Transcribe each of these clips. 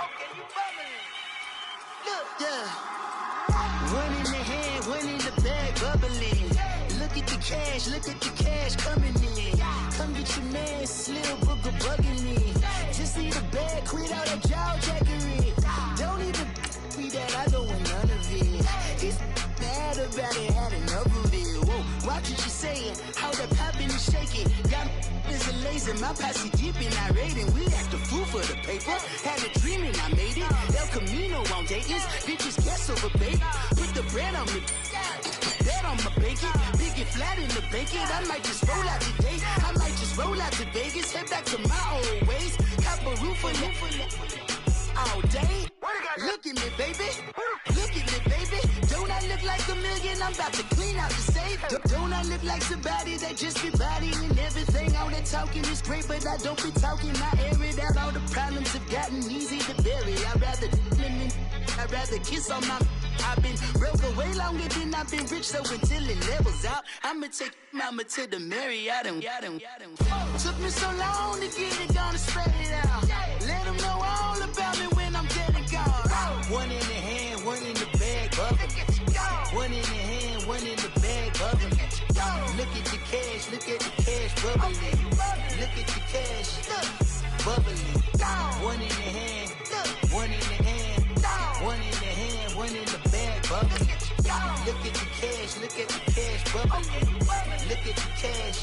Okay, you bubbling. Look, yeah. One in the hand, one in the bag, bubbling. Look at the cash coming in. Come get your man, Slim Booger bugging me. Just need a bag, quit all that jaw jackery. Don't even me that I don't want none of it. He's mad about it, had enough of it. Whoa, watch what you saying, how that poppin' and shaking. Got is a laser, my posse deep and I raiding. We act a fool for the paper. Had a dream and I made it. El Camino on Dayton's, bitches guess over baby. Put the bread on me, bet on my bacon. Big and flat in the bacon. I might just roll out today. I might just roll out to Vegas. Head back to my old ways. Cop a roof for all day. Look at me, baby. Look at me, baby. Don't I look like a million? I'm about to clean out the safe. Don't I look like somebody that just be bodying everything? All that talking is great, but I don't be talking. I air it out. All the problems have gotten easy to bury. I'd rather kiss on my. I've been broke way longer than I've been rich, so until it levels out, I'ma take mama to the Marriott and took me so long to get it, gonna spread it out. Let them know all about me when I'm dead and gone. One in the hand, one in the bag, bubbling. One in the hand, one in the bag, bubbling. Look at the cash, bubbling. Look at the cash, bubbling. One in the hand, one in the hand, one in the hand, one in the bag, bubbling. Look at the cash, bubbling. Look at the cash,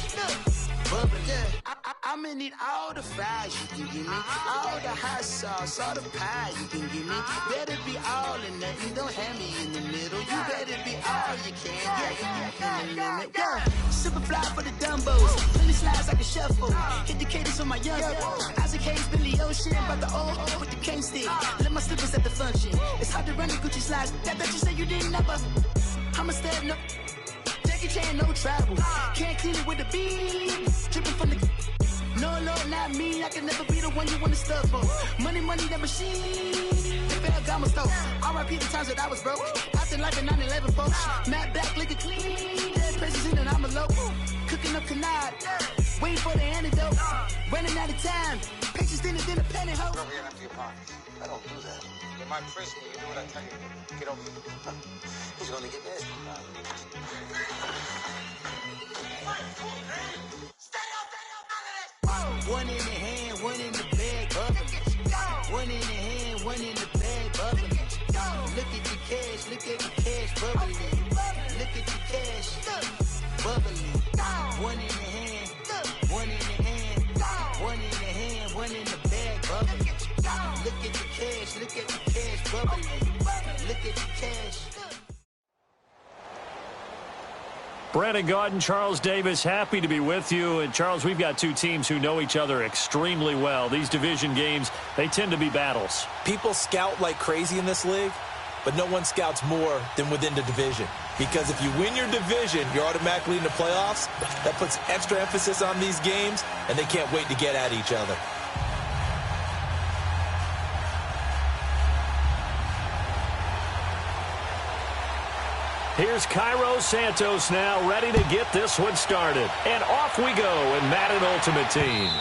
bubbling. I'ma need all the fries you can give me, all the hot sauce, all the pie you can give me. Better be all or nothing, don't have me in the middle. You better be all you can. Yeah. Super fly for the Dumbos, plenty slides like a shuffle. Hit the cadence on my young Isaac Hayes, Billy Ocean, about the old with the cane stick. Let my slippers at the function. It's hard to run the Gucci slides. That you say you didn't never. I'm a step no. Jackie Chan, no travel. Can't clean it with the beat. Dripping from the. No, Lord, not me. I can never be the one you want to stuff for. Money, that machine. They fell down my stove. R.I.P. the times that I was broke. Acting like a 9/11 folks. Matt back, looking clean. Dead places in and I'm a local. Cooking up canard. Waiting for the antidote. Running out of time. Pictures thinner than a pantyhose. Go over here and empty your pockets. I don't do that. In my prison, you do what I tell you to do. Get over here. He's gonna get nasty. One in the hand, one in the bag, bubbling. One in the hand, one in the bag, bubbling. Look at the cash, bubbling. Look at the cash, bubbling. One in the hand, one in the hand, one in the hand, one in the bag, bubbling. Look at the cash, bubbling. Look at the cash. Brandon Gaudin, Charles Davis, happy to be with you. And, Charles, we've got two teams who know each other extremely well. These division games, they tend to be battles. People scout like crazy in this league, but no one scouts more than within the division. Because if you win your division, you're automatically in the playoffs. That puts extra emphasis on these games, and they can't wait to get at each other. Here's Cairo Santos now, ready to get this one started. And off we go in Madden Ultimate Team.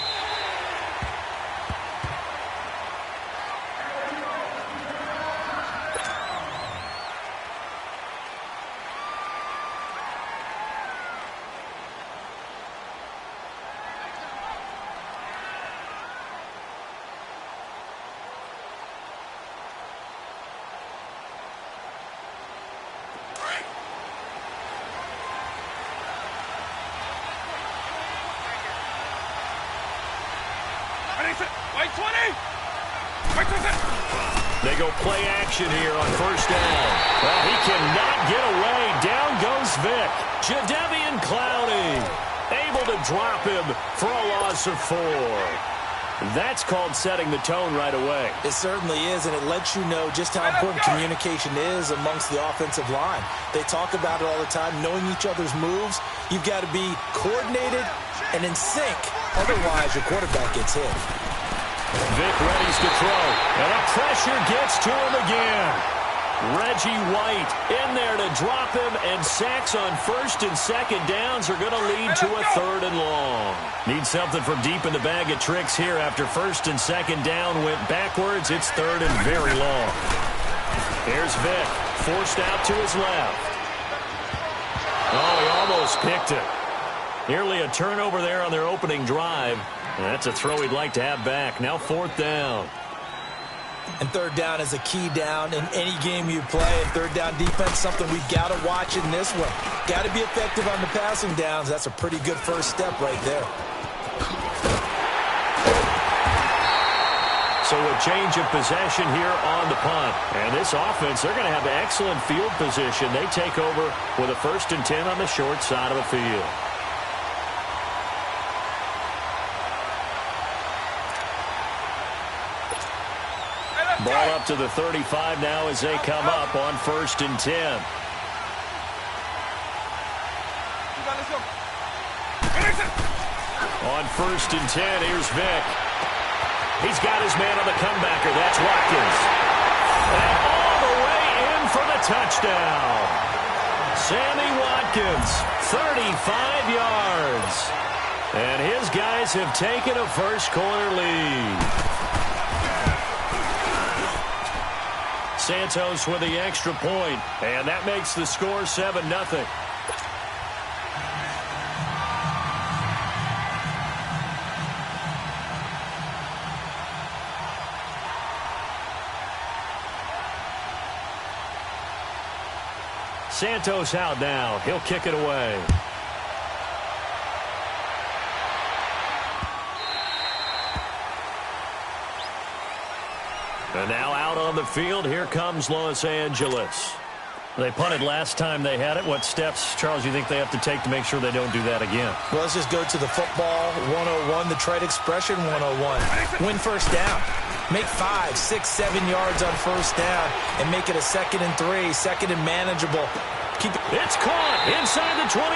They go play action here on first down. Well, he cannot get away. Down goes Vic. Jadeveon Clowney able to drop him for a loss of 4. That's called setting the tone right away. It certainly is, and it lets you know just how important communication is amongst the offensive line. They talk about it all the time, knowing each other's moves. You've got to be coordinated and in sync. Otherwise, your quarterback gets hit. Vic readies to throw, and the pressure gets to him again. Reggie White in there to drop him, and sacks on first and second downs are going to lead to a 3rd and long. Need something from deep in the bag of tricks here after first and second down went backwards. It's 3rd and very long. Here's Vick, forced out to his left. Oh, he almost picked it. Nearly a turnover there on their opening drive. And that's a throw he'd like to have back. Now 4th down. And 3rd down is a key down in any game you play. And 3rd down defense, something we've got to watch in this one. Got to be effective on the passing downs. That's a pretty good first step right there. So a change of possession here on the punt. And this offense, they're going to have excellent field position. They take over with a 1st and 10 on the short side of the field. Ball up to the 35 now as they come up on 1st and 10. On 1st and 10, here's Vick. He's got his man on the comebacker. That's Watkins. And all the way in for the touchdown. Sammy Watkins, 35 yards. And his guys have taken a first-quarter lead. Santos with the extra point, and that makes the score 7-0. Santos out now. He'll kick it away. And now out on the field, here comes Los Angeles. They punted last time they had it. What steps, Charles, you think they have to take to make sure they don't do that again? Well, let's just go to the football 101, the trade expression 101. Win first down. Make 5, 6, 7 yards on first down and make it a 2nd and 3, 2nd and manageable. Keep it. It's caught inside the 25.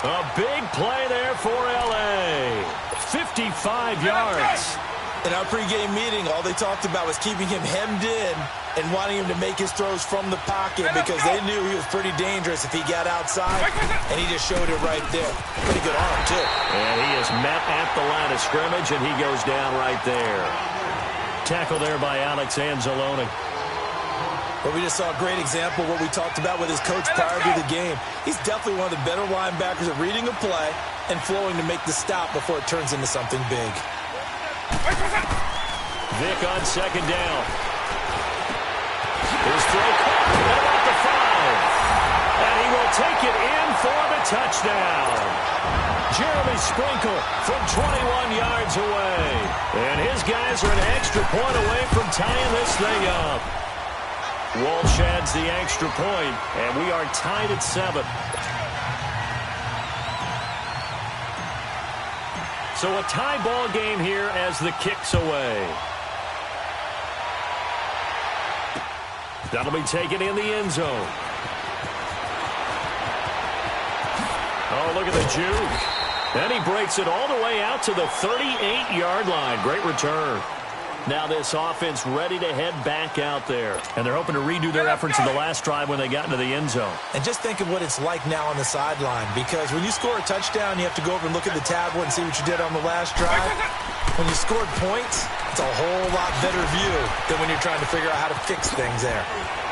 A big play there for L.A. 55 yards. In our pregame meeting, all they talked about was keeping him hemmed in and wanting him to make his throws from the pocket because they knew he was pretty dangerous if he got outside, and he just showed it right there. Pretty good arm, too. And he is met at the line of scrimmage, and he goes down right there. Tackle there by Alex Anzalone. But we just saw a great example of what we talked about with his coach prior to the game. He's definitely one of the better linebackers at reading a play and flowing to make the stop before it turns into something big. Vick on 2nd down. His throw caught at about the 5. And he will take it in for the touchdown. Jeremy Sprinkle from 21 yards away. And his guys are an extra point away from tying this thing up. Walsh adds the extra point, and we are tied at 7. So a tie ball game here as the kick's away. That'll be taken in the end zone. Oh, look at the juke. And he breaks it all the way out to the 38-yard line. Great return. Now this offense ready to head back out there. And they're hoping to redo their efforts in the last drive when they got into the end zone. And just think of what it's like now on the sideline, because when you score a touchdown, you have to go over and look at the tablet and see what you did on the last drive. When you scored points, it's a whole lot better view than when you're trying to figure out how to fix things there.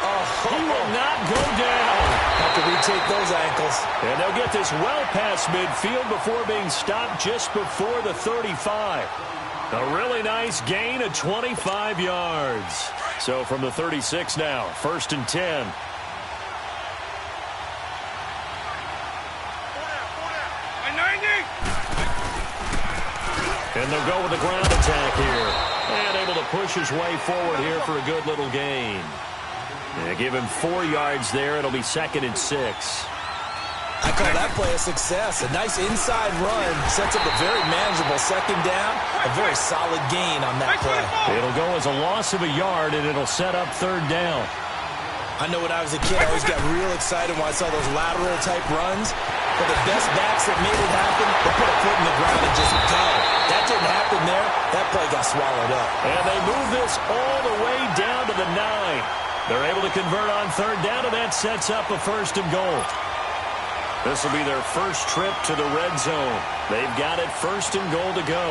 Oh, he will not go down. Have to retake those ankles. And they'll get this well past midfield before being stopped just before the 35. A really nice gain of 25 yards. So from the 36 now, 1st and 10. And they'll go with the ground attack here. And able to push his way forward here for a good little gain. And give him 4 yards there. It'll be 2nd and 6. I call that play a success. A nice inside run sets up a very manageable 2nd down. A very solid gain on that play. It'll go as a loss of a yard, and it'll set up 3rd down. I know when I was a kid, I always got real excited when I saw those lateral-type runs. But the best backs that made it happen, they put a foot in the ground and just go. That didn't happen there. That play got swallowed up. And they move this all the way down to the 9. They're able to convert on third down, and that sets up a 1st and goal. This will be their first trip to the red zone. They've got it 1st and goal to go.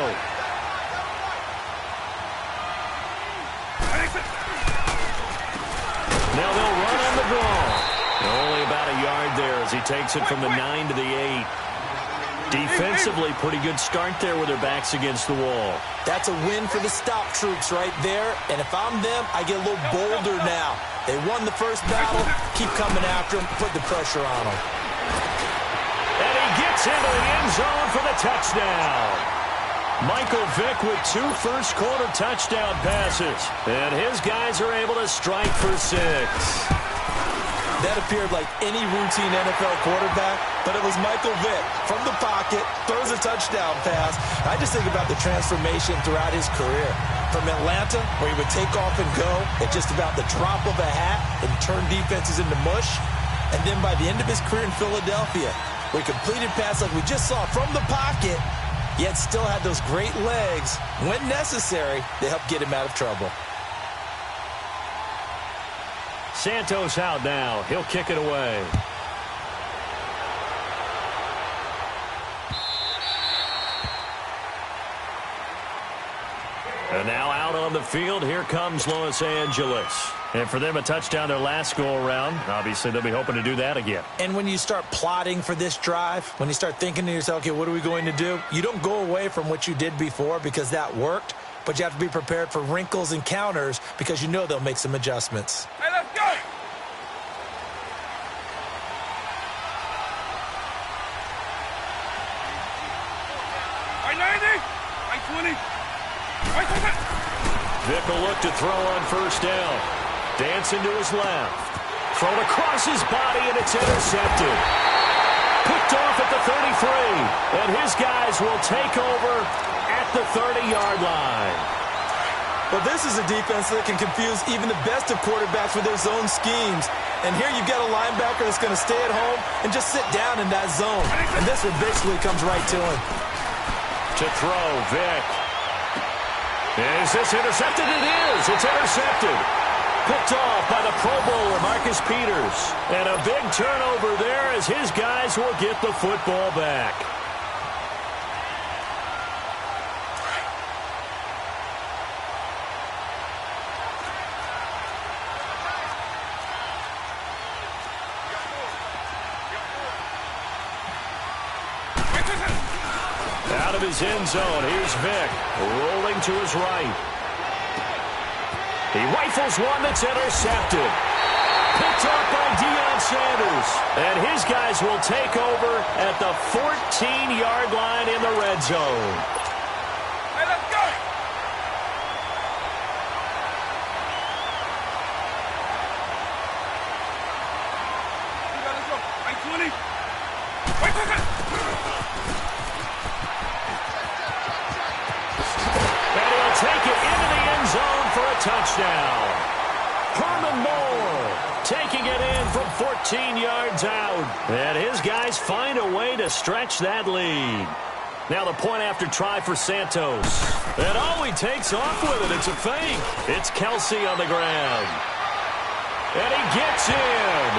Now they'll run on the draw. Only about a yard there as he takes it from the 9 to the 8. Defensively, pretty good start there with their backs against the wall. That's a win for the stop troops right there. And if I'm them, I get a little bolder now. They won the first battle. Keep coming after them. Put the pressure on them. And he gets into the end zone for the touchdown. Michael Vick with 2 first-quarter touchdown passes. And his guys are able to strike for 6. That appeared like any routine NFL quarterback, but it was Michael Vick from the pocket, throws a touchdown pass. I just think about the transformation throughout his career. From Atlanta, where he would take off and go at just about the drop of a hat and turn defenses into mush. And then by the end of his career in Philadelphia, where he completed pass like we just saw from the pocket, yet still had those great legs, when necessary, to help get him out of trouble. Santos out now. He'll kick it away. And now out on the field, here comes Los Angeles. And for them, a touchdown their last go-around. Obviously, they'll be hoping to do that again. And when you start plotting for this drive, when you start thinking to yourself, okay, what are we going to do? You don't go away from what you did before because that worked, but you have to be prepared for wrinkles and counters because you know they'll make some adjustments. Hey, let's go! Vick will look to throw on first down. Dancing to his left. Thrown across his body, and it's intercepted. Picked off at the 33. And his guys will take over at the 30-yard line. Well, this is a defense that can confuse even the best of quarterbacks with their zone schemes. And here you've got a linebacker that's going to stay at home and just sit down in that zone. And this one basically comes right to him. To throw, Vick. Is this intercepted? It is. It's intercepted. Picked off by the Pro Bowler, Marcus Peters. And a big turnover there as his guys will get the football back. Out of his end zone, here's Vick, rolling to his right. He rifles one that's intercepted. Picked up by Deion Sanders. And his guys will take over at the 14-yard line in the red zone. Hey, let's go! Let's go. 20. Wait, take it into the end zone for a touchdown. Herman Moore taking it in from 14 yards out. And his guys find a way to stretch that lead. Now the point after try for Santos. And he takes off with it. It's a fake. It's Kelsey on the ground. And he gets in.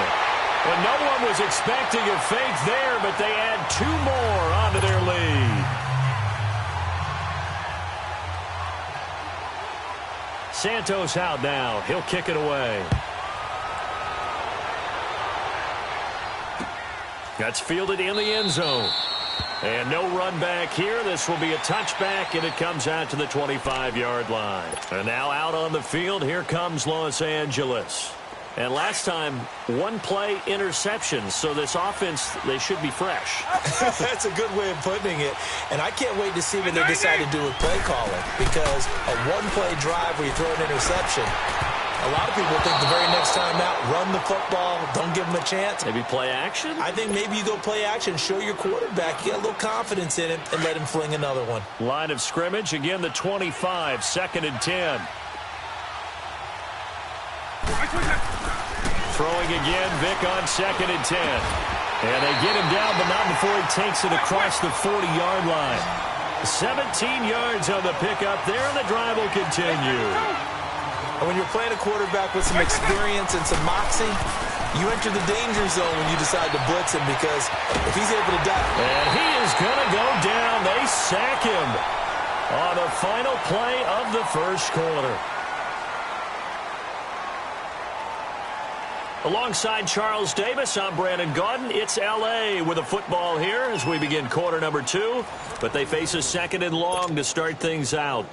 And no one was expecting a fake there, but they add 2 more onto their lead. Santos out now. He'll kick it away. That's fielded in the end zone. And no run back here. This will be a touchback, and it comes out to the 25-yard line. And now out on the field, here comes Los Angeles. And last time, 1-play interception. So this offense, they should be fresh. That's a good way of putting it. And I can't wait to see what they decide to do with play calling. Because a 1-play drive where you throw an interception, a lot of people think the very next time out, run the football, don't give them a chance. Maybe play action? I think maybe you go play action, show your quarterback, you get a little confidence in him, and let him fling another one. Line of scrimmage, again the 25, 2nd and 10. Throwing again, Vick on 2nd and 10. And they get him down, but not before he takes it across the 40-yard line. 17 yards on the pickup there, and the drive will continue. And when you're playing a quarterback with some experience and some moxie, you enter the danger zone when you decide to blitz him, because if he's able to dive... And he is going to go down. They sack him on the final play of the first quarter. Alongside Charles Davis, I'm Brandon Gaudin. It's L.A. with a football here as we begin quarter number 2. But they face a second and long to start things out.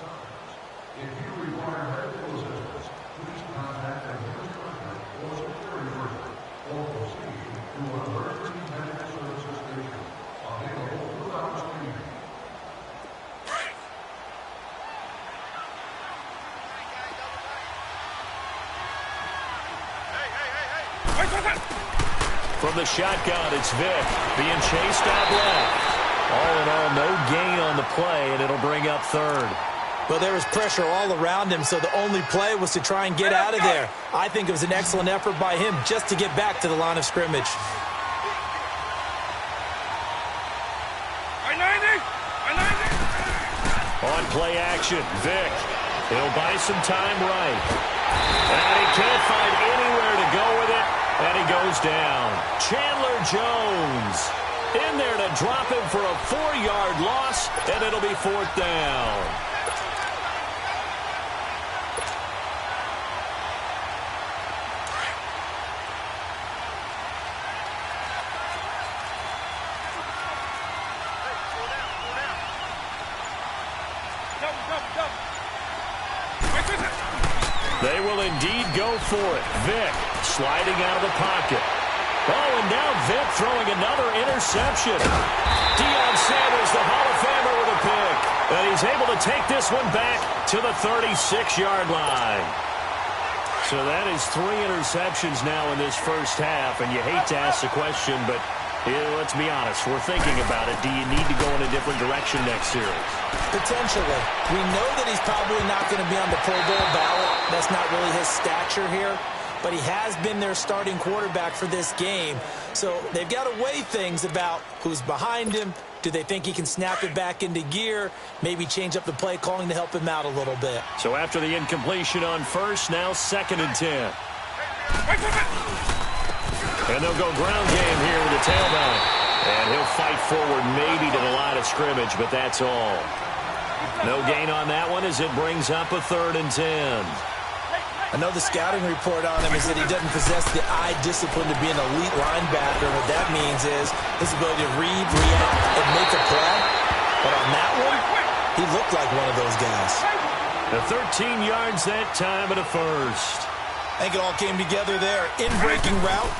From the shotgun, it's Vick being chased out left. All in all, no gain on the play, and it'll bring up third. Well, there was pressure all around him, so the only play was to try and get out of there. I think it was an excellent effort by him just to get back to the line of scrimmage. On play action, Vick. He'll buy some time right. And he can't find anywhere to go with it. And he goes down. Chandler Jones in there to drop him for a 4-yard loss, and it'll be fourth down. They will indeed go for it. Vick sliding out of the pocket. Oh, and now Vick throwing another interception. Deion Sanders, the Hall of Famer, with a pick. And he's able to take this one back to the 36-yard line. So that is 3 interceptions now in this first half. And you hate to ask the question, but let's be honest. We're thinking about it. Do you need to go in a different direction next series? Potentially. We know that he's probably not going to be on the Pro Bowl ballot. That's not really his stature here. But he has been their starting quarterback for this game. So they've got to weigh things about who's behind him. Do they think he can snap it back into gear? Maybe change up the play calling to help him out a little bit. So after the incompletion on first, now 2nd and 10. And they'll go ground game here with the tailback. And he'll fight forward maybe to the line of scrimmage, but that's all. No gain on that one as it brings up a 3rd and 10. I know the scouting report on him is that he doesn't possess the eye discipline to be an elite linebacker. And what that means is his ability to read, react, and make a play. But on that one, he looked like one of those guys. The 13 yards that time and a first. I think it all came together there. In-breaking route,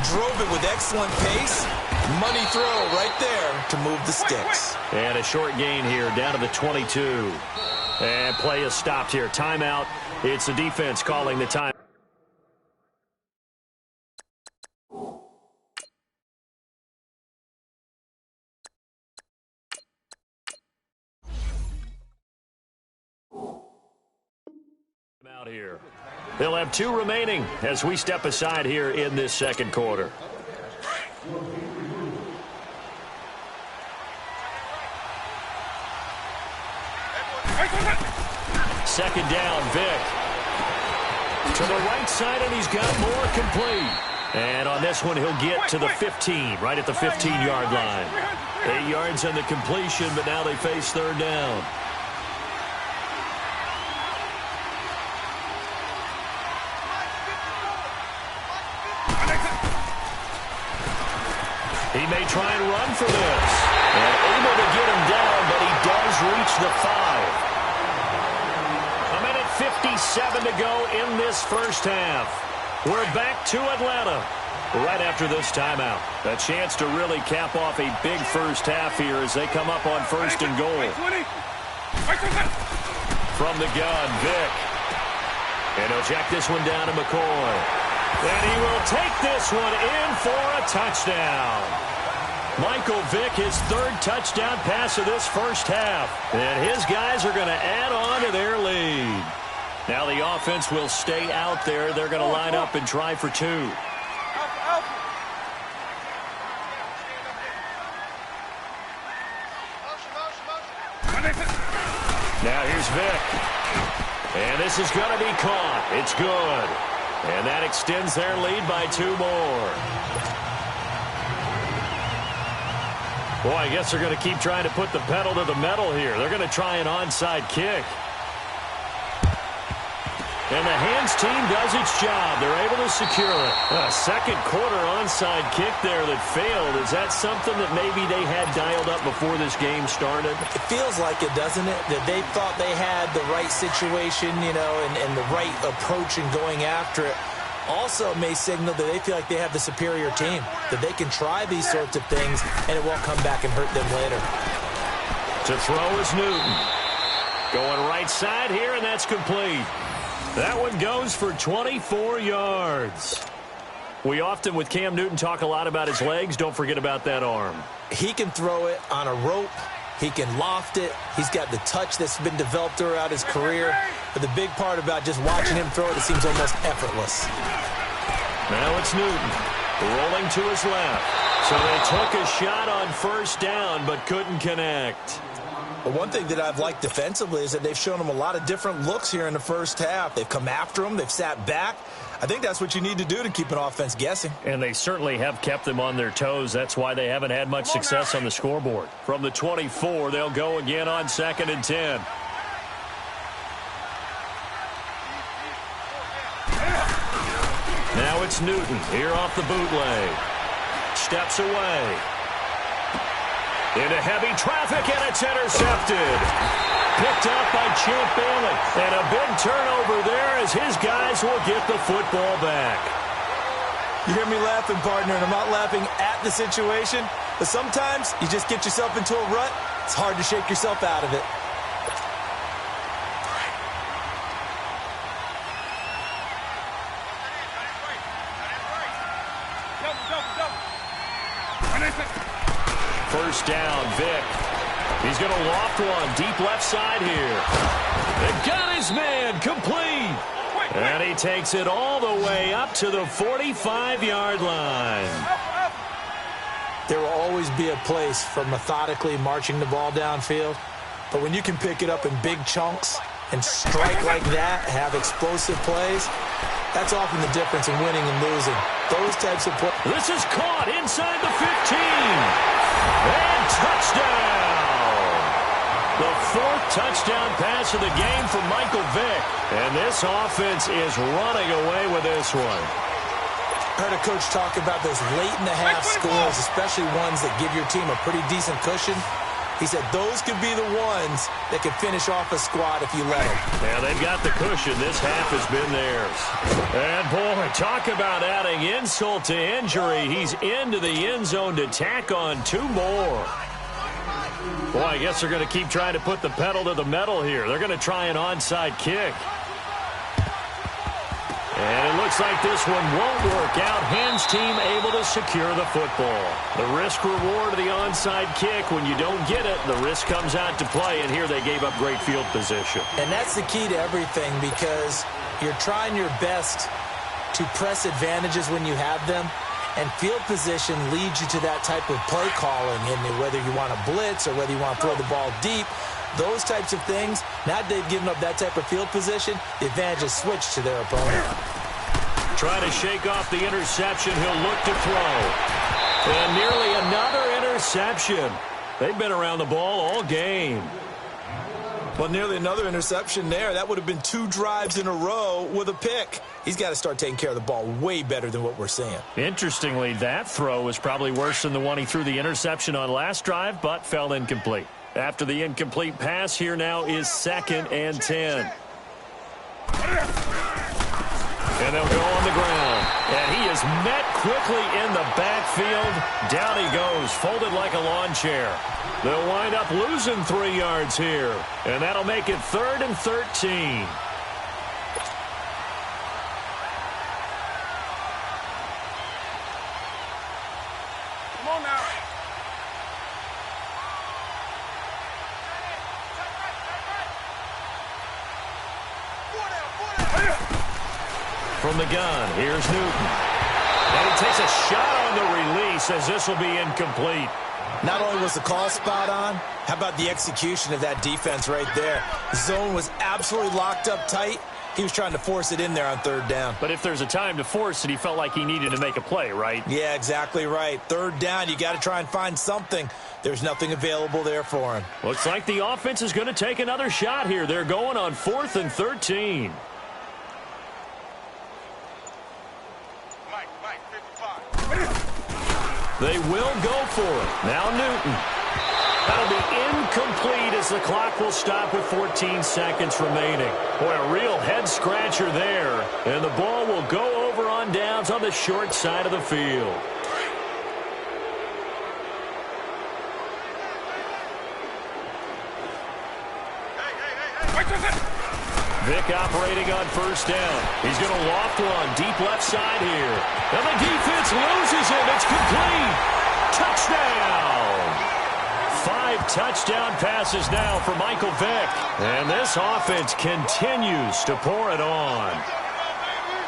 drove it with excellent pace. Money throw right there to move the sticks. And a short gain here down to the 22. And play is stopped here. Timeout. It's the defense calling the time. Out here. They'll have 2 remaining as we step aside here in this second quarter. Second down, Vick. To the right side, and he's got more complete. And on this one, he'll get to the 15, right at the 15-yard line. 8 yards on the completion, but now they face 3rd down. He may try and run for this. And able to get him down, but he does reach the 5. 57 to go in this first half. We're back to Atlanta right after this timeout. A chance to really cap off a big first half here as they come up on 1st and goal. From the gun, Vick. And he'll jack this one down to McCoy. And he will take this one in for a touchdown. Michael Vick, his 3rd touchdown pass of this first half. And his guys are going to add on to their lead. Now the offense will stay out there. They're going to line up and try for 2. Now here's Vick. And this is going to be caught. It's good. And that extends their lead by 2 more. Boy, I guess they're going to keep trying to put the pedal to the metal here. They're going to try an onside kick. And the hands team does its job. They're able to secure it. A second quarter onside kick there that failed. Is that something that maybe they had dialed up before this game started? It feels like it, doesn't it? That they thought they had the right situation, you know, and the right approach in going after it. Also may signal that they feel like they have the superior team, that they can try these sorts of things and it won't come back and hurt them later. To throw is Newton. Going right side here, and that's complete. That one goes for 24 yards. We often, with Cam Newton, talk a lot about his legs. Don't forget about that arm. He can throw it on a rope. He can loft it. He's got the touch that's been developed throughout his career. But the big part about just watching him throw it seems almost effortless. Now it's Newton rolling to his left. So they took a shot on first down but couldn't connect. But one thing that I've liked defensively is that they've shown him a lot of different looks here in the first half. They've come after him. They've sat back. I think that's what you need to do to keep an offense guessing. And they certainly have kept them on their toes. That's why they haven't had much success on the scoreboard. From the 24, they'll go again on 2nd and 10. Now it's Newton here off the bootleg. Steps away. Into heavy traffic, and it's intercepted. Picked up by Champ Bailey. And a big turnover there as his guys will get the football back. You hear me laughing, partner, and I'm not laughing at the situation, but sometimes you just get yourself into a rut. It's hard to shake yourself out of it. First down, Vic. He's going to loft one deep left side here. They got his man complete. And he takes it all the way up to the 45-yard line. There will always be a place for methodically marching the ball downfield. But when you can pick it up in big chunks and strike like that, have explosive plays, that's often the difference in winning and losing. Those types of plays. This is caught inside the 15. And touchdown! The 4th touchdown pass of the game for Michael Vick. And this offense is running away with this one. I heard a coach talk about those late-in-the-half scores, especially ones that give your team a pretty decent cushion. He said those could be the ones that could finish off a squad if you let them. Yeah, they've got the cushion. This half has been theirs. And, boy, talk about adding insult to injury. He's into the end zone to tack on 2 more. Boy, I guess they're going to keep trying to put the pedal to the metal here. They're going to try an onside kick. And it looks like this one won't work out. Hands team able to secure the football. The risk-reward of the onside kick, when you don't get it, the risk comes out to play, and here they gave up great field position. And that's the key to everything, because you're trying your best to press advantages when you have them, and field position leads you to that type of play calling, and whether you want to blitz or whether you want to throw the ball deep, those types of things, now that they've given up that type of field position, the advantage is switched to their opponent. Trying to shake off the interception, he'll look to throw. And nearly another interception. They've been around the ball all game. Well, nearly another interception there. That would have been 2 drives in a row with a pick. He's got to start taking care of the ball way better than what we're seeing. Interestingly, that throw was probably worse than the one he threw the interception on last drive, but fell incomplete. After the incomplete pass, here now is 2nd and 10. And they'll go on the ground. And he is met quickly in the backfield. Down he goes, folded like a lawn chair. They'll wind up losing 3 yards here. And that'll make it 3rd and 13. Come on now. From the gun, here's Newton. And he takes a shot on the release as this will be incomplete. Not only was the call spot on, how about the execution of that defense right there? The zone was absolutely locked up tight. He was trying to force it in there on third down. But if there's a time to force it, he felt like he needed to make a play, right? Yeah, exactly right. Third down, you got to try and find something. There's nothing available there for him. Looks like the offense is going to take another shot here. They're going on 4th and 13. They will go for it. Now Newton. That'll be incomplete as the clock will stop with 14 seconds remaining. Boy, a real head-scratcher there. And the ball will go over on downs on the short side of the field. Vick operating on first down. He's going to loft one deep left side here. And the defense loses it. It's complete. Touchdown. 5 touchdown passes now for Michael Vick. And this offense continues to pour it on.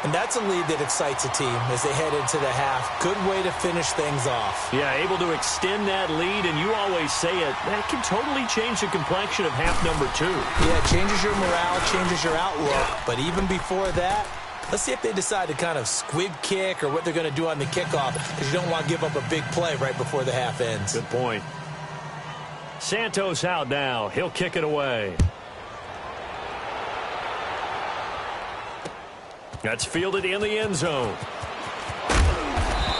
And that's a lead that excites a team as they head into the half. Good way to finish things off. Yeah, able to extend that lead, and you always say it, that can totally change the complexion of half number 2. Yeah, it changes your morale, changes your outlook. But even before that, let's see if they decide to kind of squib kick or what they're going to do on the kickoff, because you don't want to give up a big play right before the half ends. Good point. Santos out now. He'll kick it away. That's fielded in the end zone.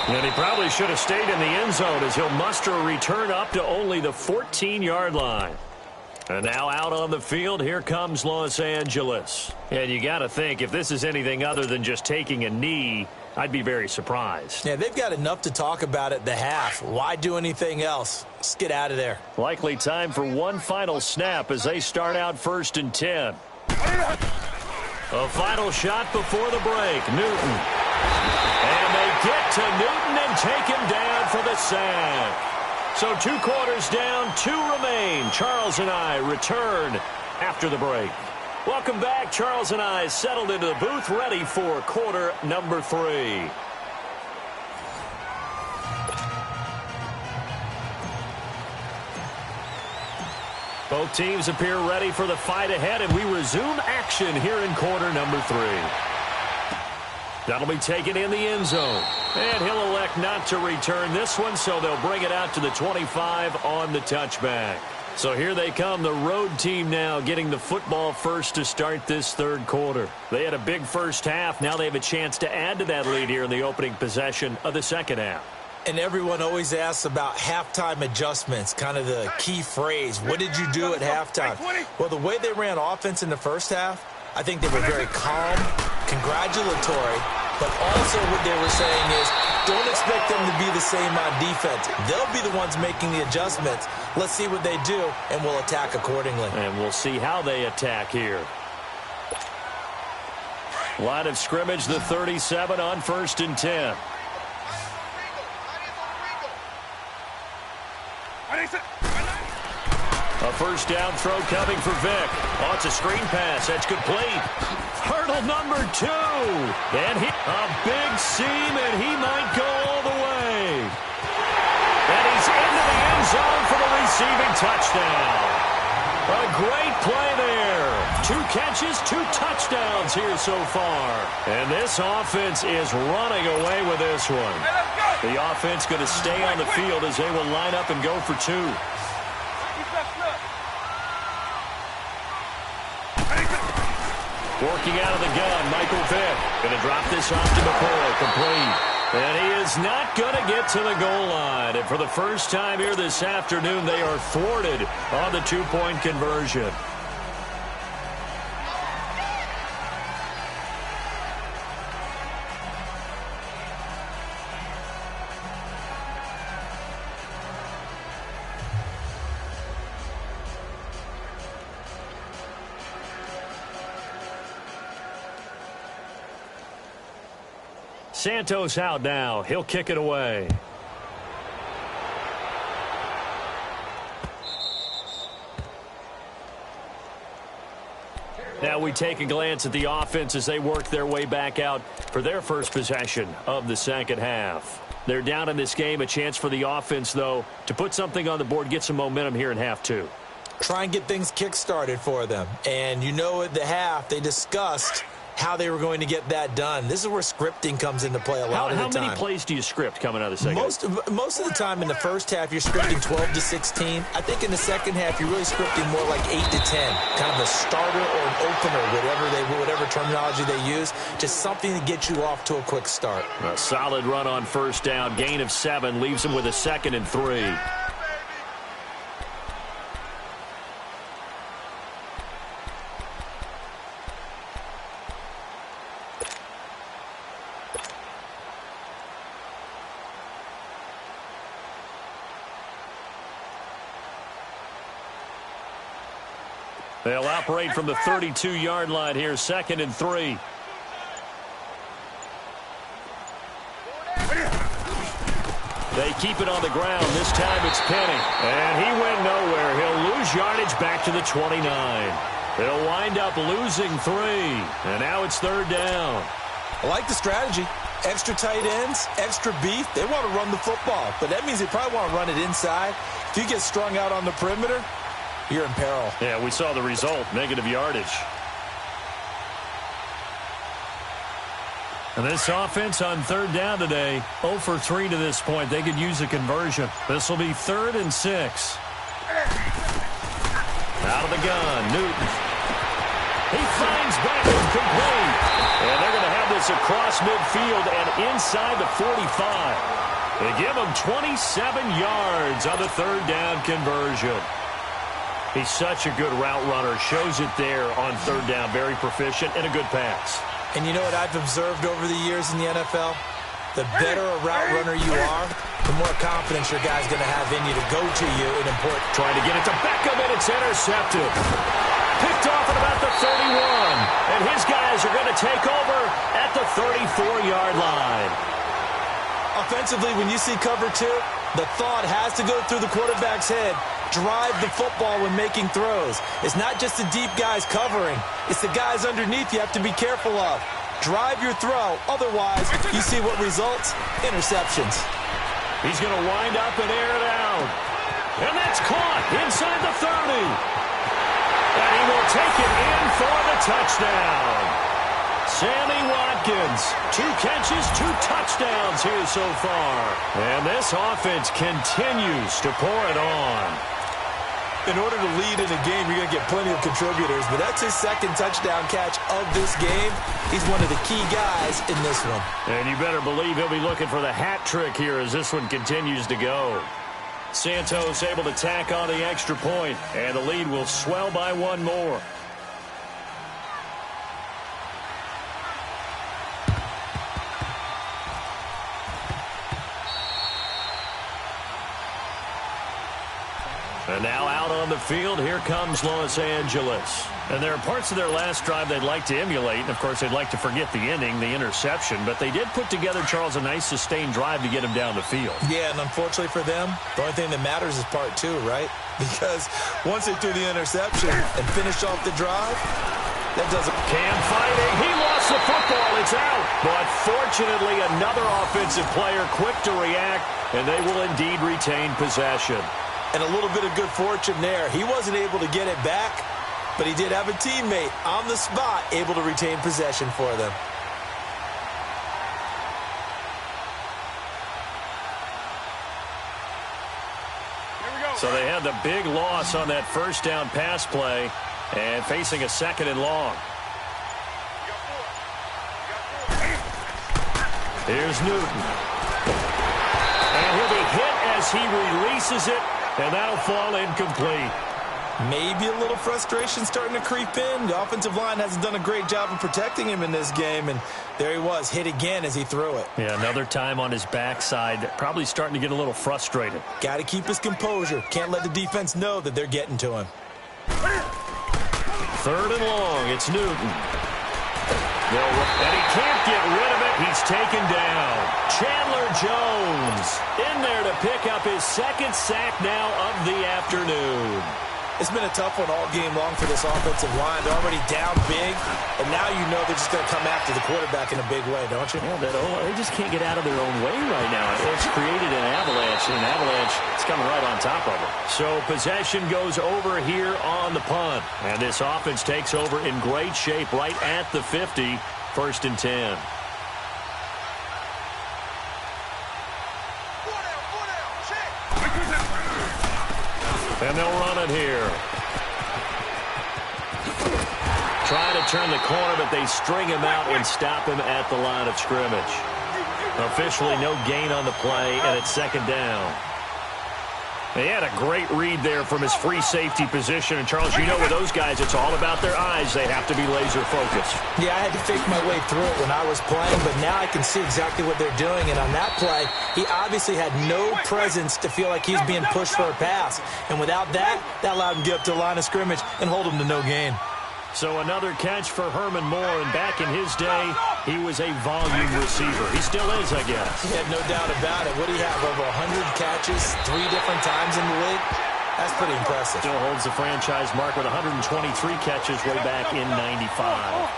And he probably should have stayed in the end zone as he'll muster a return up to only the 14-yard line. And now out on the field, here comes Los Angeles. And you got to think, if this is anything other than just taking a knee, I'd be very surprised. Yeah, they've got enough to talk about at the half. Why do anything else? Let's get out of there. Likely time for one final snap as they start out 1st and 10. A final shot before the break. Newton. And they get to Newton and take him down for the sack. So 2 quarters down, 2 remain. Charles and I return after the break. Welcome back. Charles and I settled into the booth, ready for quarter number 3. Both teams appear ready for the fight ahead, and we resume action here in quarter number 3. That'll be taken in the end zone. And he'll elect not to return this one, so they'll bring it out to the 25 on the touchback. So here they come, the road team now getting the football first to start this 3rd quarter. They had a big first half. Now they have a chance to add to that lead here in the opening possession of the 2nd half. And everyone always asks about halftime adjustments, kind of the key phrase. What did you do at halftime? Well, the way they ran offense in the first half, I think they were very calm, congratulatory, but also what they were saying is don't expect them to be the same on defense. They'll be the ones making the adjustments. Let's see what they do, and we'll attack accordingly. And we'll see how they attack here. Line of scrimmage, the 37 on 1st and 10. A first down throw coming for Vick. Oh, it's a screen pass. That's complete. Hurdle number 2. And a big seam, and he might go all the way. And he's into the end zone for the receiving touchdown. A great play there. 2 catches, 2 touchdowns here so far. And this offense is running away with this one. The offense going to stay on the field as they will line up and go for 2. Working out of the gun, Michael Vick. Going to drop this off to McCoy, complete. And he is not going to get to the goal line. And for the first time here this afternoon, they are thwarted on the 2-point conversion. Santos out now. He'll kick it away. Now we take a glance at the offense as they work their way back out for their first possession of the second half. They're down in this game. A chance for the offense, though, to put something on the board, get some momentum here in half two. Try and get things kick-started for them. And you know at the half, they discussed how they were going to get that done. This is where scripting comes into play a lot of the time. How many plays do you script coming out of the second half? Most of the time in the first half, you're scripting 12 to 16. I think in the second half, you're really scripting more like 8 to 10. Kind of a starter or an opener, whatever terminology they use. Just something to get you off to a quick start. A solid run on first down. Gain of 7 leaves them with a 2nd and 3. They'll operate from the 32-yard line here, 2nd and 3. They keep it on the ground. This time it's Penny. And he went nowhere. He'll lose yardage back to the 29. They'll wind up losing 3. And now it's 3rd down. I like the strategy. Extra tight ends, extra beef. They want to run the football. But that means they probably want to run it inside. If you get strung out on the perimeter, you're in peril. Yeah, we saw the result, negative yardage. And this offense on 3rd down today, 0 for 3 to this point. They could use a conversion. This will be 3rd and 6. Out of the gun, Newton. He finds Beckham complete. And they're going to have this across midfield and inside the 45. They give him 27 yards on the 3rd down conversion. He's such a good route runner. Shows it there on 3rd down. Very proficient and a good pass. And you know what I've observed over the years in the NFL? The better a route runner you are, the more confidence your guy's going to have in you to go to you in important. Trying to get it to Beckham, and it's intercepted. Picked off at about the 31. And his guys are going to take over at the 34-yard line. Offensively, when you see cover 2, the thought has to go through the quarterback's head. Drive the football when making throws. It's not just the deep guys covering. It's the guys underneath you have to be careful of. Drive your throw. Otherwise, you see what results? Interceptions. He's going to wind up and air it out. And that's caught inside the 30. And he will take it in for the touchdown. Sammy Watkins, 2 catches, 2 touchdowns here so far. And this offense continues to pour it on. In order to lead in a game, you're going to get plenty of contributors, but that's his 2nd touchdown catch of this game. He's one of the key guys in this one. And you better believe he'll be looking for the hat trick here as this one continues to go. Santos able to tack on the extra point, and the lead will swell by 1 more. And now out on the field, here comes Los Angeles. And there are parts of their last drive they'd like to emulate. And, of course, they'd like to forget the ending, the interception. But they did put together, Charles, a nice sustained drive to get him down the field. Yeah, and unfortunately for them, the only thing that matters is part 2, right? Because once they threw the interception and finished off the drive, that doesn't... Cam fighting. He lost the football. It's out. But fortunately, another offensive player quick to react, and they will indeed retain possession. And a little bit of good fortune there. He wasn't able to get it back, but he did have a teammate on the spot able to retain possession for them. Here we go. So they had the big loss on that first down pass play and facing a 2nd and long. Here's Newton. And he'll be hit as he releases it. And that'll fall incomplete. Maybe a little frustration starting to creep in. The offensive line hasn't done a great job of protecting him in this game. And there he was, hit again as he threw it. Yeah, another time on his backside. Probably starting to get a little frustrated. Got to keep his composure. Can't let the defense know that they're getting to him. 3rd and long. It's Newton. And he can't get rid of it. He's taken down. Chandler Jones in there to pick up his 2nd sack now of the afternoon. It's been a tough one all game long for this offensive line. They're already down big, and now you know they're just going to come after the quarterback in a big way, don't you? Yeah, they just can't get out of their own way right now. It's created an avalanche, and an avalanche is coming right on top of them. So possession goes over here on the punt, and this offense takes over in great shape right at the 50, 1st and 10. And they'll run it here. Try to turn the corner, but they string him out and stop him at the line of scrimmage. Officially no gain on the play, and it's 2nd down. He had a great read there from his free safety position. And, Charles, you know with those guys, it's all about their eyes. They have to be laser focused. Yeah, I had to fake my way through it when I was playing, but now I can see exactly what they're doing. And on that play, he obviously had no presence to feel like he's being pushed for a pass. And without that, that allowed him to get up to the line of scrimmage and hold him to no gain. So another catch for Herman Moore, and back in his day, he was a volume receiver. He still is, I guess. Yeah, no doubt about it. What do you have, over 100 catches 3 different times in the league? That's pretty impressive. Still holds the franchise mark with 123 catches way back in 95.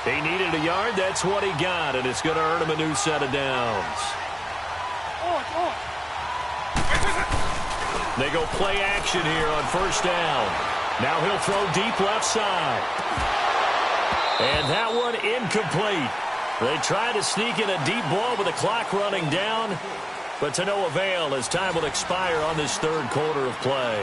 He needed a yard. That's what he got, and it's going to earn him a new set of downs. They go play action here on 1st down. Now he'll throw deep left side. And that one incomplete. They try to sneak in a deep ball with the clock running down, but to no avail as time will expire on this 3rd quarter of play.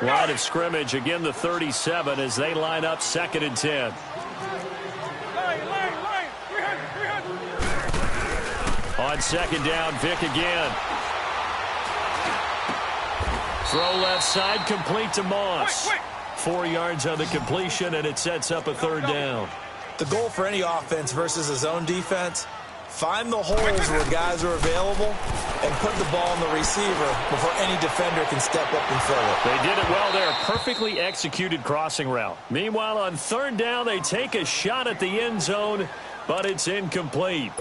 Line of scrimmage, again the 37 as they line up 2nd and 10. On 2nd down, Vick again. Throw left side, complete to Moss. 4 yards on the completion, and it sets up a 3rd down. The goal for any offense versus a zone defense, find the holes where guys are available and put the ball on the receiver before any defender can step up and fill it. They did it well there. Perfectly executed crossing route. Meanwhile, on 3rd down, they take a shot at the end zone, but it's incomplete.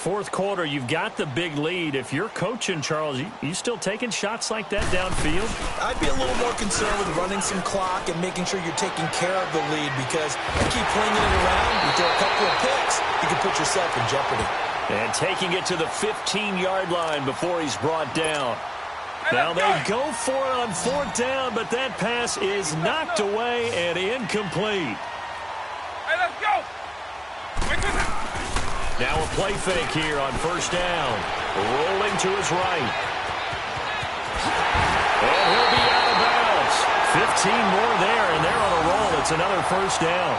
4th quarter, you've got the big lead. If you're coaching, Charles, you still taking shots like that downfield? I'd be a little more concerned with running some clock and making sure you're taking care of the lead, because you keep flinging it around, you throw a couple of picks, you can put yourself in jeopardy. And taking it to the 15-yard line before he's brought down. Now they go for it on 4th down, but that pass is knocked away and incomplete. Hey, let's go! Now a play fake here on 1st down. Rolling to his right. And he'll be out of bounds. 15 more there, and they're on a roll. It's another 1st down.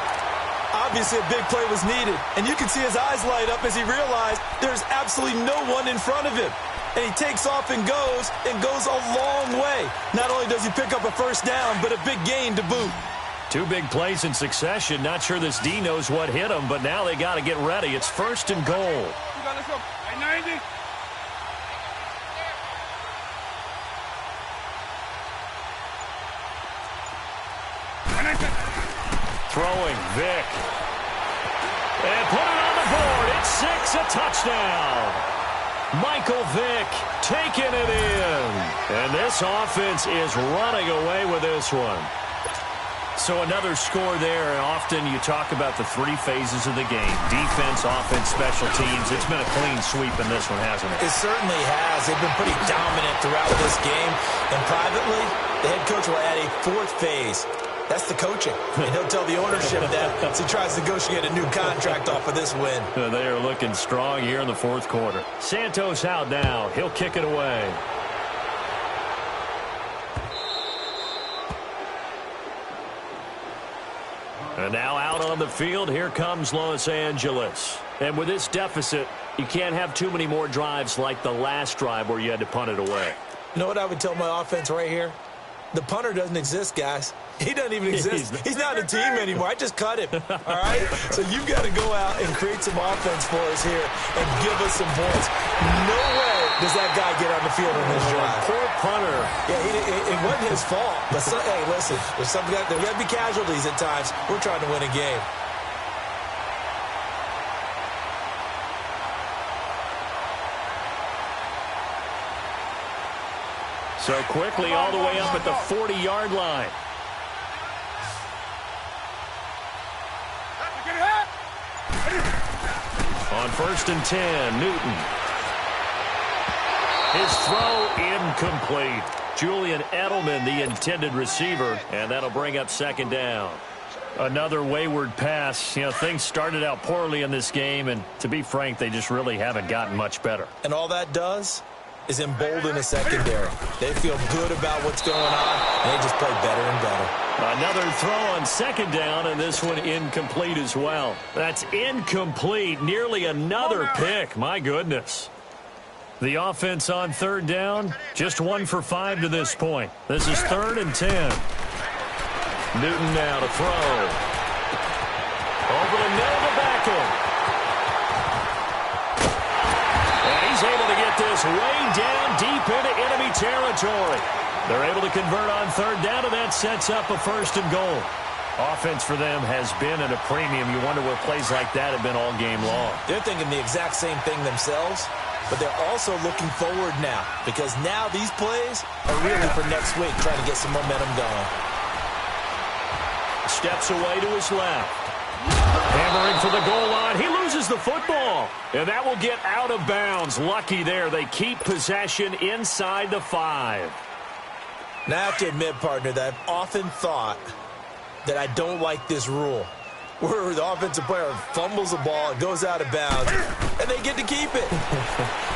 Obviously a big play was needed, and you can see his eyes light up as he realized there's absolutely no one in front of him. And he takes off and goes a long way. Not only does he pick up a 1st down, but a big gain to boot. 2 big plays in succession. Not sure this D knows what hit him, but now they got to get ready. It's 1st and goal. Let's go. 90. Throwing, Vick. And put it on the board. It's 6, a touchdown. Michael Vick taking it in. And this offense is running away with this one. So another score there, and often you talk about the 3 phases of the game. Defense, offense, special teams. It's been a clean sweep in this one, hasn't it? It certainly has. They've been pretty dominant throughout this game. And privately, the head coach will add a 4th phase. That's the coaching. And he'll tell the ownership that as he tries to negotiate a new contract off of this win. They are looking strong here in the 4th quarter. Santos out now. He'll kick it away. And now out on the field, here comes Los Angeles. And with this deficit, you can't have too many more drives like the last drive where you had to punt it away. You know what I would tell my offense right here? The punter doesn't exist, guys. He doesn't even exist. He's not a team anymore. I just cut him, all right? So you've got to go out and create some offense for us here and give us some points. No way does that guy get on the field on this drive. Poor punter. Yeah, it wasn't his fault. But hey, listen, there's got to be casualties at times. We're trying to win a game. So quickly all the way up at the 40-yard line. On 1st and 10, Newton. His throw incomplete. Julian Edelman, the intended receiver, and that'll bring up 2nd down. Another wayward pass. You know, things started out poorly in this game, and to be frank, they just really haven't gotten much better. And all that does is embolden a secondary. They feel good about what's going on, and they just play better and better. Another throw on 2nd down, and this one incomplete as well. That's incomplete. Nearly another pick. My goodness. The offense on 3rd down, just 1 for 5 to this point. This is 3rd and 10. Newton now to throw. Over the middle to Beckham. And he's able to get this way down deep into enemy territory. They're able to convert on 3rd down, and that sets up a 1st and goal. Offense for them has been at a premium. You wonder where plays like that have been all game long. They're thinking the exact same thing themselves, but they're also looking forward now, because now these plays are really for next week, trying to get some momentum going. Steps away to his left. Hammering for the goal line. He loses the football, and that will get out of bounds. Lucky there. They keep possession inside the 5. Now, I have to admit, partner, that I've often thought that I don't like this rule, where the offensive player fumbles the ball, it goes out of bounds, and they get to keep it.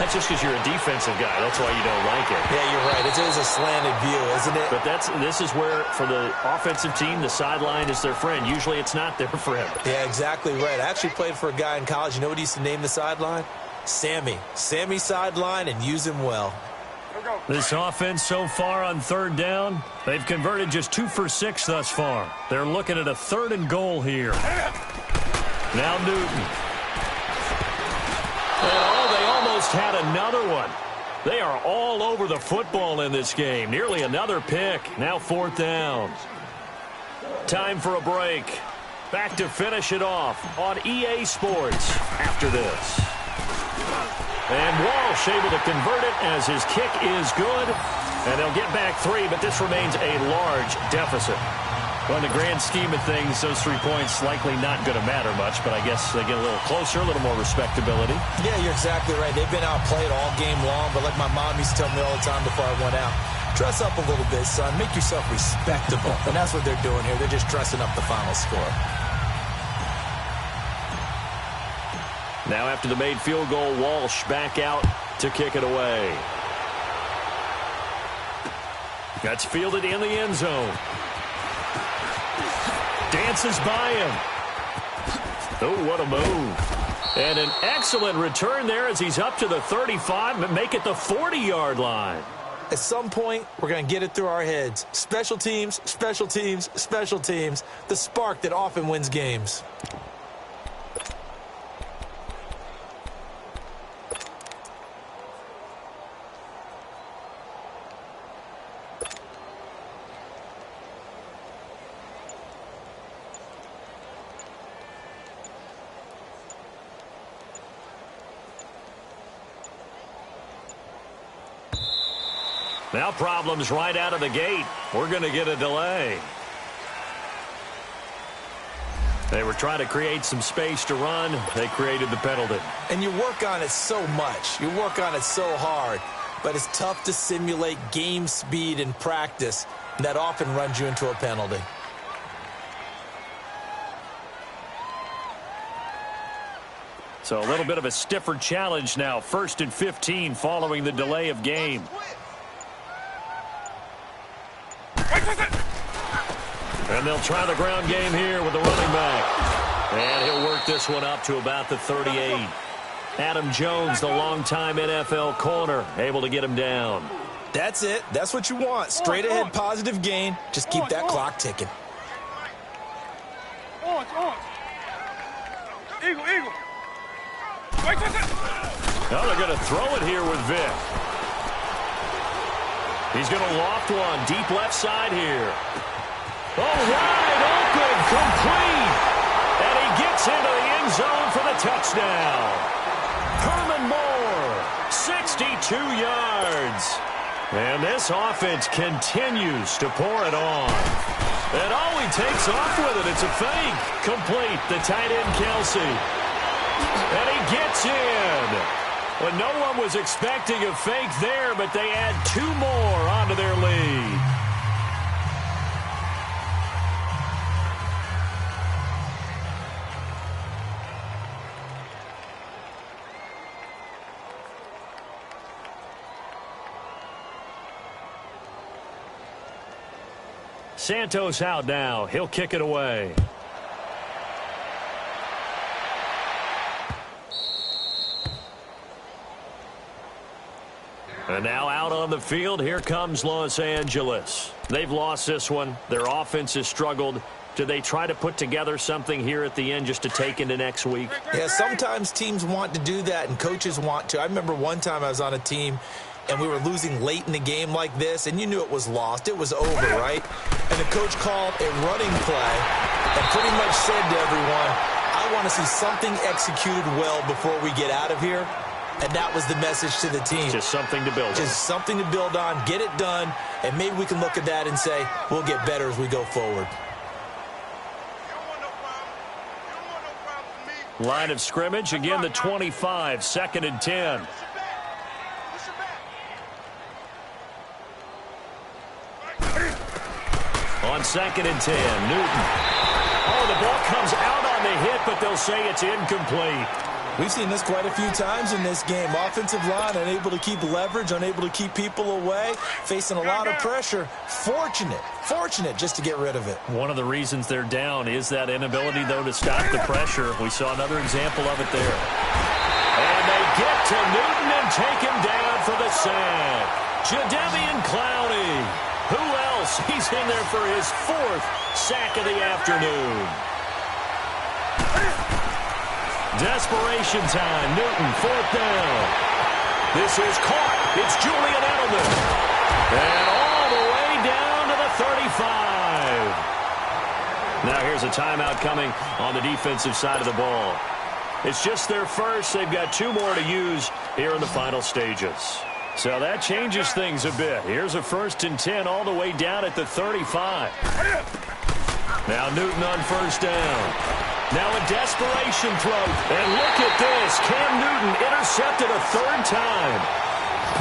That's just because you're a defensive guy. That's why you don't like it. Yeah, you're right. It is a slanted view, isn't it? But this is where, for the offensive team, the sideline is their friend. Usually it's not their friend. Yeah, exactly right. I actually played for a guy in college. You know what he used to name the sideline? Sammy. Sammy sideline, and use him well. This offense so far on 3rd down, they've converted just 2 for 6 thus far. They're looking at a 3rd and goal here. Now Newton. And they almost had another one. They are all over the football in this game. Nearly another pick. Now 4th down. Time for a break. Back to finish it off on EA Sports after this. And Walsh able to convert it as his kick is good. And they'll get back 3, but this remains a large deficit. Well, in the grand scheme of things, those 3 points likely not going to matter much, but I guess they get a little closer, a little more respectability. Yeah, you're exactly right. They've been outplayed all game long, but like my mom used to tell me all the time before I went out, dress up a little bit, son. Make yourself respectable. And that's what they're doing here. They're just dressing up the final score. Now after the made field goal, Walsh back out to kick it away. That's fielded in the end zone. Dances by him. Oh, what a move. And an excellent return there as he's up to the 35, but make it the 40-yard line. At some point, we're going to get it through our heads. Special teams, special teams, special teams. The spark that often wins games. Now problems right out of the gate. We're going to get a delay. They were trying to create some space to run. They created the penalty. And you work on it so much. You work on it so hard. But it's tough to simulate game speed in practice. And that often runs you into a penalty. So a little bit of a stiffer challenge now. 1st and 15 following the delay of game. And they'll try the ground game here with the running back. And he'll work this one up to about the 38. Adam Jones, the longtime NFL corner, able to get him down. That's it. That's what you want. Straight ahead positive gain. Just keep that clock ticking. Eagle. Now they're going to throw it here with Vic. He's going to loft one deep left side here. Oh, wide open, complete. And he gets into the end zone for the touchdown. Herman Moore, 62 yards. And this offense continues to pour it on. And all he takes off with it, it's a fake. Complete, the tight end, Kelsey. And he gets in. Well, no one was expecting a fake there, but they add 2 more onto their lead. Santos out now. He'll kick it away. And now out on the field, here comes Los Angeles. They've lost this one. Their offense has struggled. Do they try to put together something here at the end just to take into next week? Yeah, sometimes teams want to do that and coaches want to. I remember one time I was on a team and we were losing late in the game like this, and you knew it was lost. It was over, right? And the coach called a running play and pretty much said to everyone, I want to see something executed well before we get out of here. And that was the message to the team. Just something to build on. Just something to build on, get it done, and maybe we can look at that and say, we'll get better as we go forward. Line of scrimmage, again the 25, 2nd and 10. On 2nd and 10, Newton. Oh, the ball comes out on the hit, but they'll say it's incomplete. We've seen this quite a few times in this game. Offensive line unable to keep leverage, unable to keep people away, facing a lot of pressure. Fortunate just to get rid of it. One of the reasons they're down is that inability, though, to stop the pressure. We saw another example of it there. And they get to Newton and take him down for the sack. Jadeveon Clowney. Who else? He's in there for his 4th sack of the afternoon. Desperation time. Newton, 4th down. This is caught. It's Julian Edelman. And all the way down to the 35. Now here's a timeout coming on the defensive side of the ball. It's just their first. They've got 2 more to use here in the final stages. So that changes things a bit. Here's a 1st and 10 all the way down at the 35. Now Newton on 1st down. Now a desperation throw. And look at this. Cam Newton intercepted a 3rd time.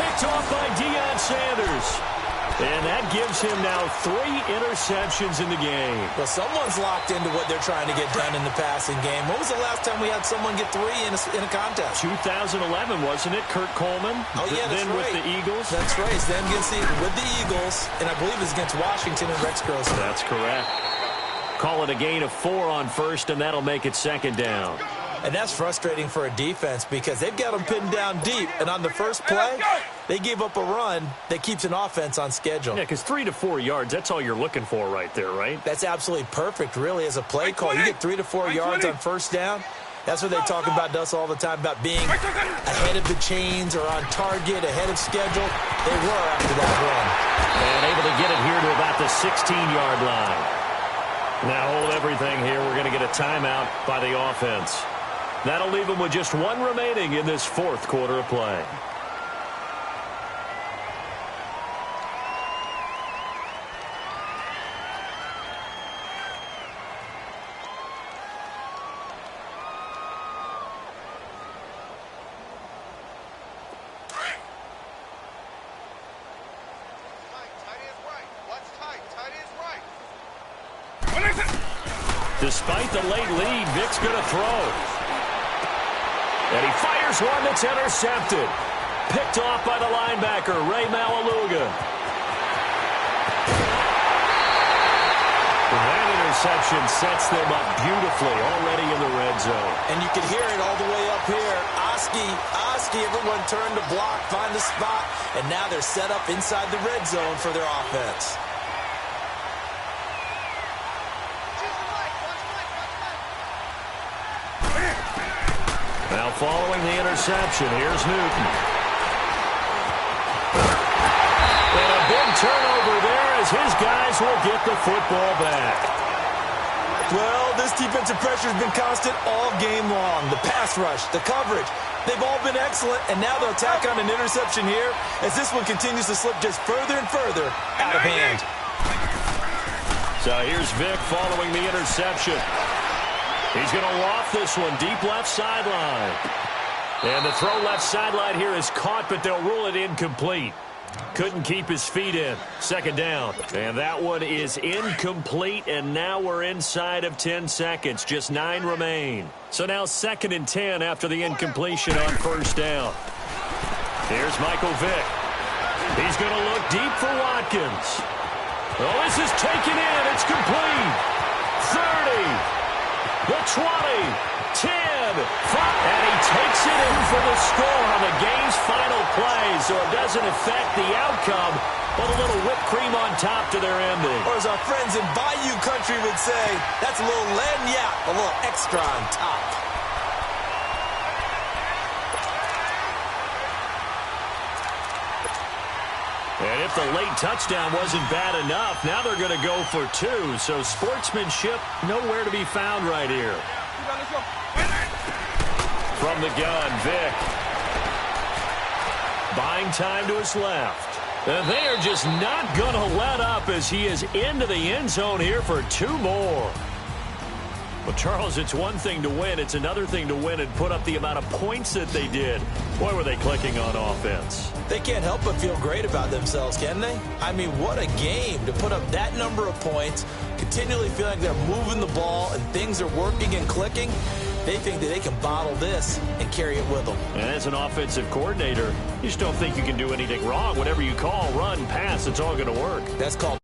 Picked off by Deion Sanders. And that gives him now 3 interceptions in the game. Well, someone's locked into what they're trying to get done in the passing game. When was the last time we had someone get 3 in a contest? 2011, wasn't it? Kurt Coleman. Oh, yeah, that's then right. With the Eagles. That's right. It's them with the Eagles. And I believe it's against Washington and Rex Grossman. That's correct. Call it a gain of 4 on 1st, and that'll make it 2nd down. And that's frustrating for a defense because they've got them pinned down deep. And on the first play, they gave up a run that keeps an offense on schedule. Yeah, because 3 to 4 yards, that's all you're looking for right there, right? That's absolutely perfect, really, as a play call. You get 3 to 4 yards on 1st down. That's what they talk about us all the time, about being ahead of the chains or on target, ahead of schedule. They were after that run. And able to get it here to about the 16-yard line. Now hold everything here. We're going to get a timeout by the offense. That'll leave them with just 1 remaining in this 4th quarter of play. Despite the late lead, Vic's going to throw. And he fires one that's intercepted. Picked off by the linebacker, Ray Maualuga. That interception sets them up beautifully already in the red zone. And you can hear it all the way up here. Oski, everyone turned to block, find the spot, and now they're set up inside the red zone for their offense. Now following the interception, here's Newton. And a big turnover there as his guys will get the football back. Well, this defensive pressure has been constant all game long. The pass rush, the coverage, They've all been excellent, and now they'll tack on an interception here as this one continues to slip just further and further out of hand. So here's Vic following the interception. He's going to loft this one deep left sideline. And the throw left sideline here is caught, but they'll rule it incomplete. Couldn't keep his feet in. Second down. And that one is incomplete, and now we're inside of 10 seconds. Just 9 remain. So now 2nd and 10 after the incompletion on first down. Here's Michael Vick. He's going to look deep for Watkins. Oh, this is taken in. It's complete. 30. The 20. 10, 5, and he takes it in for the score on the game's final play, so it doesn't affect the outcome, but a little whipped cream on top to their ending. Or as our friends in Bayou Country would say, that's a little lagniappe, a little extra on top. And if the late touchdown wasn't bad enough, now they're going to go for 2, so sportsmanship nowhere to be found right here. From the gun, Vic. Buying time to his left. And they are just not going to let up as he is into the end zone here for 2 more. Well, Charles, it's one thing to win. It's another thing to win and put up the amount of points that they did. Boy, were they clicking on offense. They can't help but feel great about themselves, can they? I mean, what a game to put up that number of points, continually feel like they're moving the ball and things are working and clicking. They think that they can bottle this and carry it with them. And as an offensive coordinator, you just don't think you can do anything wrong. Whatever you call, run, pass, it's all going to work. That's called